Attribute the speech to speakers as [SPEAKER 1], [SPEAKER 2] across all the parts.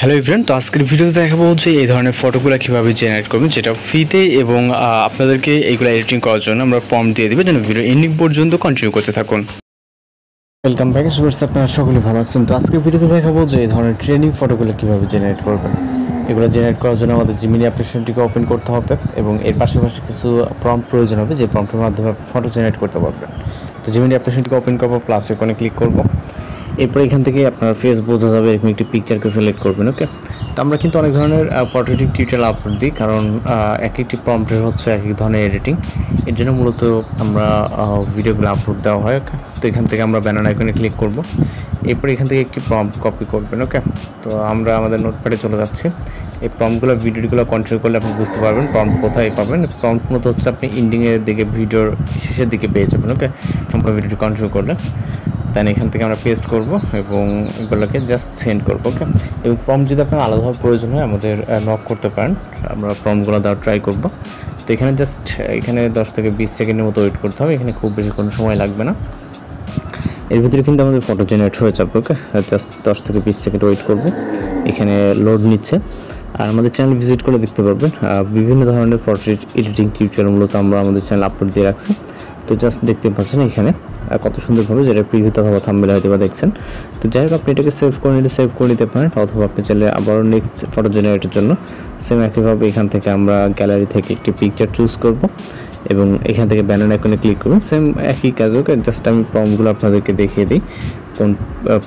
[SPEAKER 1] Hello everyone, তো আজকের ভিডিওতে দেখাবো হচ্ছে এই ধরনের ফটোগুলো কীভাবে জেনারেট করবেন, যেটা ফ্রিতে এবং আপনাদেরকে এইগুলো এডিটিং করার জন্য আমরা প্রম্পট দিয়ে দেবো, যেন ভিডিও এন্ডিং পর্যন্ত কন্টিনিউ করতে থাকুন। ওয়েলকাম ব্যাক, শুভেচ্ছা, আপনারা সকলে ভালো আছেন। তো আজকের ভিডিওতে দেখাবো যে এই ধরনের ট্রেনিং ফটোগুলো কীভাবে জেনারেট করবেন। এগুলো জেনারেট করার জন্য আমাদের জিমিনি অ্যাপ্লিকেশনটিকে ওপেন করতে হবে এবং এর পাশাপাশি কিছু প্রম্পট প্রয়োজন হবে, যে প্রম্পটের মাধ্যমে ফটো জেনারেট করতে পারবেন। তো জিমিনি অ্যাপ্লিকেশনটিকে ওপেন করবো, প্লাস আইকনে ক্লিক করবো। এরপর এখান থেকে আপনার ফেস বোঝা যাবে, এরকম একটি পিকচারকে সিলেক্ট করবেন। ওকে, তো আমরা কিন্তু অনেক ধরনের ফটো এডিটিং টিউটোরিয়াল আপলোড দিই, কারণ এক একটি প্রম্পটের হচ্ছে এক এক ধরনের এডিটিং, এর জন্য মূলত আমরা ভিডিওগুলো আপলোড দেওয়া হয়। ওকে, তো এখান থেকে আমরা ব্যানার আইকনে ক্লিক করব। এরপর এখান থেকে একটি প্রম্পট কপি করবেন। ওকে, তো আমরা আমাদের নোটপ্যাডে চলে যাচ্ছি। এই প্রম্পটগুলো ভিডিওগুলো কন্টিনিউ করলে আপনি বুঝতে পারবেন প্রম্পট কোথায় পাবেন। প্রম্পট মতো হচ্ছে আপনি এন্ডিংয়ের দিকে, ভিডিওর শেষের দিকে পেয়ে যাবেন। ওকে, সম্পূর্ণ ভিডিওটি কন্টিনিউ করলে দেন এখান থেকে আমরা পেস্ট করব এবং এগুলোকে জাস্ট সেন্ড করবো। ওকে, এবং প্রম্পট যদি আপনার আলাদাভাবে প্রয়োজন হয় আমাদের নক করতে পারেন, আমরা প্রম্পটগুলো দেওয়ার ট্রাই করব। তো এখানে জাস্ট 10 থেকে 20 সেকেন্ডের মতো ওয়েট করতে হবে, এখানে খুব বেশি কোনো সময় লাগবে না। এর ভিতরে কিন্তু আমাদের ফটো জেনারেট হয়ে যাবে। ওকে, জাস্ট 10 থেকে 20 সেকেন্ড ওয়েট করব, এখানে লোড নিচ্ছে। আর আমাদের চ্যানেল ভিজিট করে দেখতে পারবেন বিভিন্ন ধরনের ফটো এডিটিং টিউটোরিয়াল মূলত আমরা আমাদের চ্যানেল আপলোড দিয়ে রাখছি। তো জাস্ট দেখতে পাচ্ছেন এখানে কত সুন্দরভাবে, যেটা প্রিভিউতে অথবা থাম্বনেলে হয়তো বা দেখছেন। তো যাই হোক, আপনি এটাকে সেভ করে নিতে পারেন, অথবা আপনি চাইলে আবারও নেক্সট ফটো জেনারেটের জন্য সেম একইভাবে এখান থেকে আমরা গ্যালারি থেকে একটি পিকচার চুজ করব এবং এখান থেকে ব্যানার আইকনে ক্লিক করব। সেম একই কাজ। ওকে, জাস্ট আমি প্রম্পটগুলো আপনাদেরকে দেখিয়ে দিই কোন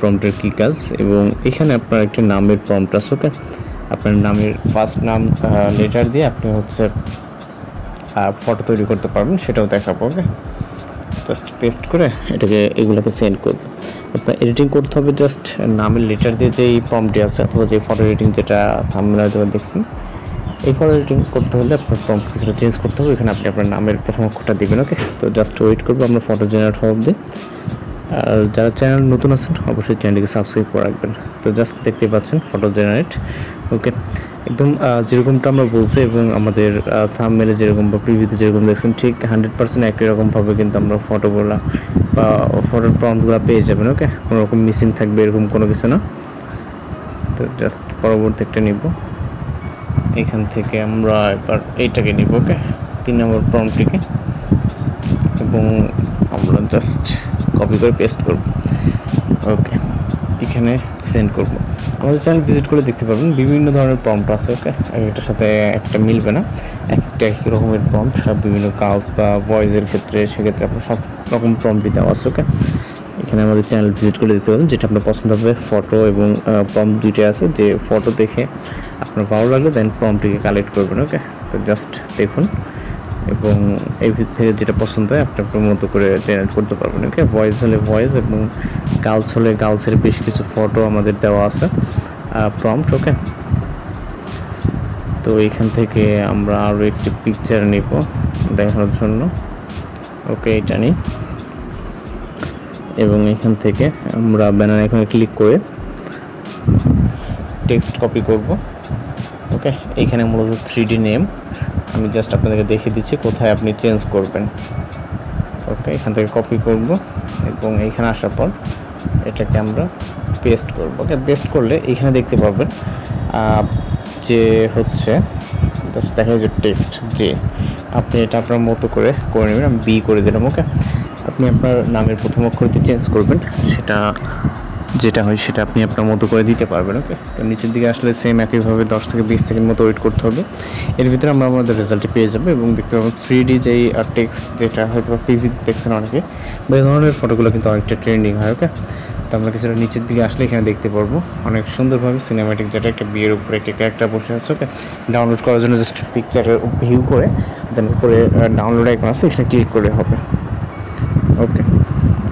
[SPEAKER 1] প্রম্পটের কী কাজ। এবং এখানে আপনার একটি নামের প্রম্পট আছে। ওকে, আপনার নামের ফার্স্ট নাম লেটার দিয়ে আপনি হচ্ছে ফটো তৈরি করতে পারবেন, সেটাও দেখাবো। ওকে, জাস্ট পেস্ট করে এটাকে এগুলোকে সেন্ড করব। আপনার এডিটিং করতে হবে জাস্ট নামের লেটার দিয়ে, যেই প্রম্পটটি আছে অথবা যে ফটো এডিটিং যেটা থাম্বনেলে হয়তো দেখছেন, এই ফটো এডিটিং করতে হলে আপনার প্রম্পট কিছুটা চেঞ্জ করতে হবে। এখানে আপনি আপনার নামের প্রথম অক্ষরটা দিবেন। ওকে, তো জাস্ট ওয়েট করবো আমরা ফটো জেনারেট হওয়া অবধি। আর যারা চ্যানেল নতুন আছেন অবশ্যই চ্যানেলটিকে সাবস্ক্রাইব করে রাখবেন। তো জাস্ট দেখতে পাচ্ছেন ফটো জেনারেট। ওকে, একদম যেরকমটা আমরা বলছি এবং আমাদের থাম্বনেলে যেরকম বা প্রিভিউতে যেরকম দেখছেন, ঠিক 100% একই রকমভাবে কিন্তু আমরা ফটোগুলো বা ফটোর প্রম্পটগুলো পেয়ে যাবেন। ওকে, কোনো রকম মিসিং থাকবে এরকম কোনো কিছু না। তো জাস্ট পরবর্তী একটা নিব, এখান থেকে আমরা এবার এইটাকে নিব। ওকে, 3 নম্বর প্রম্পটটিকে, এবং আমরা জাস্ট কপি করে পেস্ট করব। ওকে, এখানে সেন্ড করব। আমাদের চ্যানেল ভিজিট করে দেখতে পাবেন বিভিন্ন ধরনের প্রম্পট আছে। ওকে, এটার সাথে একটা মিলবে না, একটা একই রকমের প্রম্পট, সব বিভিন্ন কাজ বা ভয়েসের ক্ষেত্রে, সেক্ষেত্রে আপনার সব রকম প্রম্পটই দেওয়া আছে। ওকে, এখানে আমাদের চ্যানেল ভিজিট করে দেখতে পাবেন, যেটা আপনার পছন্দ হবে। ফটো এবং প্রম্পট দুইটাই আছে, যে ফটো দেখে আপনার ভালো লাগলে দেন প্রম্পটটিকে কালেক্ট করবেন। ওকে, তো জাস্ট দেখুন এবং এই ভিতর থেকে যেটা পছন্দ হয় আপনি আপনার মতো করে জেনারেট করতে পারবেন। ওকে, ভয়েস হলে ভয়েস এবং গার্লস হলে গার্লসের বেশ কিছু ফটো আমাদের দেওয়া আছে প্রম্পট। ওকে, তো এখান থেকে আমরা আরও একটি পিকচার নিব দেখানোর জন্য। ওকে, এটা নিই এবং এখান থেকে আমরা ব্যানার এখানে ক্লিক করে টেক্সট কপি করব। ওকে, এইখানে মূলত 3D নেম আমি জাস্ট আপনাদেরকে দেখিয়ে দিচ্ছি কোথায় আপনি চেঞ্জ করবেন। ওকে, এখান থেকে কপি করব এবং এইখানে আসার পর এটাকে আমরা পেস্ট করব। ওকে, পেস্ট করলে এখানে দেখতে পাবেন যে হচ্ছে জাস্ট দেখা যায় টেক্সট, যে আপনি এটা আপনার মতো করে নেবেন। আমি বি করে দিলাম। ওকে, আপনি আপনার নামের প্রথম অক্ষরটি চেঞ্জ করবেন, সেটা যেটা হয় সেটা আপনি আপনার মতো করে দিতে পারবেন। ওকে, তো নিচের দিকে আসলে সেম একইভাবে 10 থেকে 20 সেকেন্ড মতো ওয়েট করতে হবে। এর ভিতরে আমরা আমাদের রেজাল্টটি পেয়ে যাবো এবং দেখতে পাবো 3D যেই টেক্সট, যেটা হয়তো বা প্রিভিউতে দেখছেন অনেকে, বা এই ধরনের ফটোগুলো কিন্তু অনেকটা ট্রেন্ডিং হয়। ওকে, তো আমরা কিছুটা নিচের দিকে আসলে এখানে দেখতে পারবো অনেক সুন্দরভাবে সিনেম্যাটিক, যেটা একটা বিয়ের উপরে একটি ক্যারেক্টার বসে আছে। ওকে, ডাউনলোড করার জন্য জাস্ট পিকচারের ভিউ করে দেন উপরে ডাউনলোড আইকন আছে, এখানে ক্লিক করলে হবে। ওকে,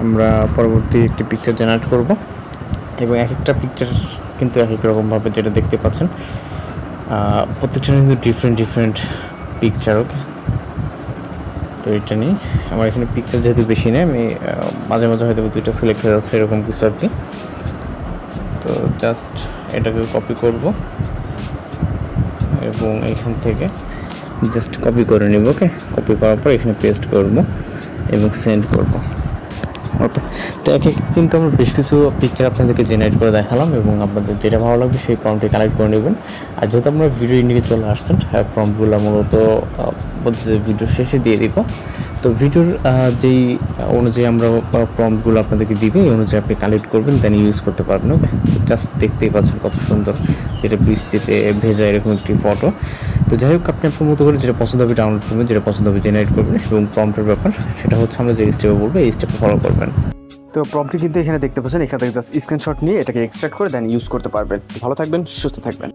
[SPEAKER 1] আমরা পরবর্তী একটি পিকচার জেনারেট করব এবং এক একটা পিকচার কিন্তু এক এক রকমভাবে, যেটা দেখতে পাচ্ছেন প্রত্যেকটা কিন্তু ডিফারেন্ট পিকচার। ওকে, তো এটা নিই। আমার এখানে পিকচার যেহেতু বেশি নেই, আমি মাঝে মাঝে হয়তো 2টা সিলেক্ট হয়ে যাচ্ছে এরকম কিছু আর কি। তো জাস্ট এটাকে কপি করব এবং এখান থেকে জাস্ট কপি করে নেব। ওকে, কপি করার পর এখানে পেস্ট করব এবং সেন্ড করব। ওকে, তো এক এক কিন্তু আমরা বেশ কিছু পিকচার আপনাদেরকে জেনারেট করে দেখালাম এবং আপনাদের যেটা ভালো লাগবে সেই প্রম্পটটি কালেক্ট করে নেবেন। আর যেহেতু আমরা ভিডিও এন্ডিংয়ে চলে আসছেন, প্রম্পটগুলো মূলত বলতে যে ভিডিও শেষে দিয়ে দিব। তো ভিডিওর যেই অনুযায়ী আমরা প্রম্পটগুলো আপনাদেরকে দিবে এই অনুযায়ী আপনি কালেক্ট করবেন, দেন ইউজ করতে পারবেন। ওকে, জাস্ট দেখতেই পাচ্ছেন কত সুন্দর, যেটা বৃষ্টিতে ভেজা এরকম একটি ফটো। তো যাই হোক, আপনি আপনার মতো করে যেটা পছন্দ হবে ডাউনলোড করবেন, যেটা পছন্দ হবে জেনারেট করবেন এবং প্রম্পটের ব্যাপার সেটা হচ্ছে আমরা যে স্টেপে বলবো এই স্টেপে ফলো করবেন। তো প্রম্পটটি কিন্তু এখানে দেখতে পাচ্ছেন, এখান থেকে জাস্ট স্ক্রিনশট নিয়ে এটাকে এক্সট্রাক্ট করে দেন ইউজ করতে পারবেন। ভালো থাকবেন, সুস্থ থাকবেন।